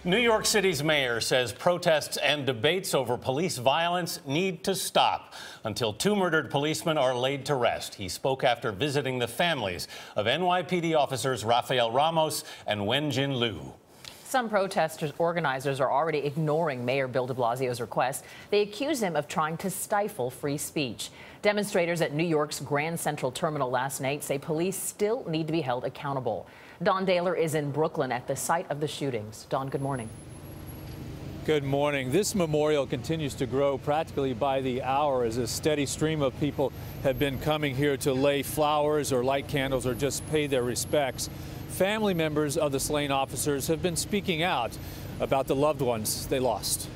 New York City's mayor says protests and debates over police violence need to stop until 2 murdered policemen are laid to rest. He spoke after visiting the families of NYPD officers Rafael Ramos and Wenjin Liu. Some protesters organizers are already ignoring Mayor Bill de Blasio's request. They accuse him of trying to stifle free speech. Demonstrators at New York's Grand Central Terminal last night say police still need to be held accountable. Dahler is in Brooklyn at the site of the shootings. Don, good morning. Good morning. This memorial continues to grow practically by the hour as a steady stream of people have been coming here to lay flowers or light candles or just pay their respects. Family members of the slain officers have been speaking out about the loved ones they lost.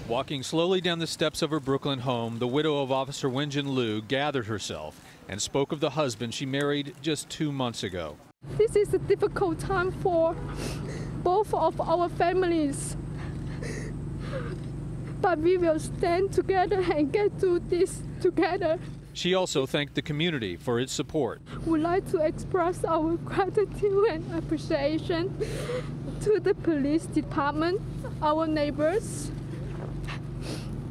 Walking slowly down the steps of her Brooklyn home, the widow of Officer Wenjin Liu gathered herself and spoke of the husband she married just 2 months ago. This is a difficult time for both of our families, but we will stand together and get through this together. She also thanked the community for its support. We'd like to express our gratitude and appreciation to the police department, our neighbors,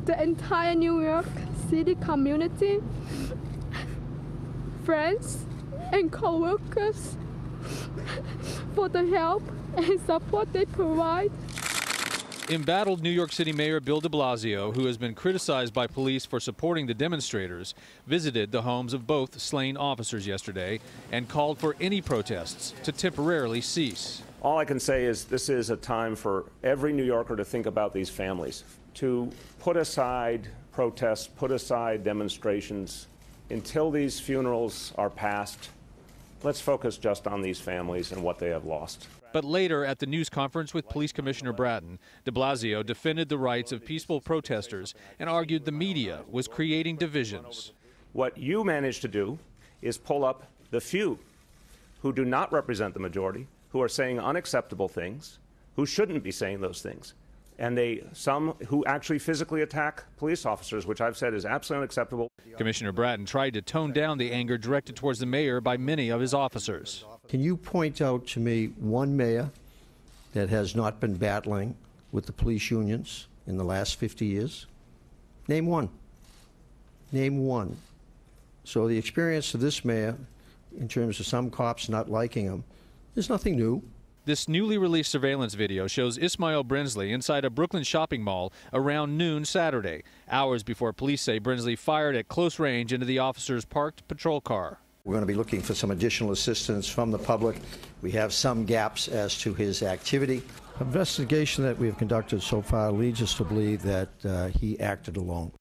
the entire New York City community, friends and co-workers for the help and support they provide. Embattled New York City Mayor Bill de Blasio, who has been criticized by police for supporting the demonstrators, visited the homes of both slain officers yesterday and called for any protests to temporarily cease. All I can say is this is a time for every New Yorker to think about these families, to put aside protests, put aside demonstrations. Until these funerals are past, let's focus just on these families and what they have lost. But later at the news conference with Police Commissioner Bratton, de Blasio defended the rights of peaceful protesters and argued the media was creating divisions. What you managed to do is pull up the few who do not represent the majority, who are saying unacceptable things, who shouldn't be saying those things. And some who actually physically attack police officers, which I've said is absolutely unacceptable. Commissioner Bratton tried to tone down the anger directed towards the mayor by many of his officers. Can you point out to me one mayor that has not been battling with the police unions in the last 50 years? Name one. Name one. So the experience of this mayor, in terms of some cops not liking him, is nothing new. This newly released surveillance video shows Ismail Brinsley inside a Brooklyn shopping mall around noon Saturday, hours before police say Brinsley fired at close range into the officer's parked patrol car. We're going to be looking for some additional assistance from the public. We have some gaps as to his activity. The investigation that we have conducted so far leads us to believe that he acted alone.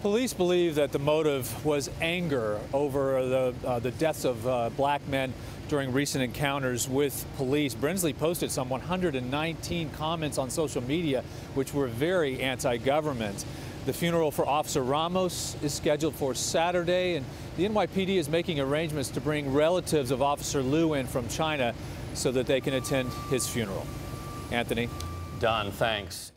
Police believe that the motive was anger over the deaths of black men during recent encounters with police. Brinsley posted some 119 comments on social media, which were very anti-government. The funeral for Officer Ramos is scheduled for Saturday, and the NYPD is making arrangements to bring relatives of Officer Liu in from China so that they can attend his funeral. Anthony? Don, thanks.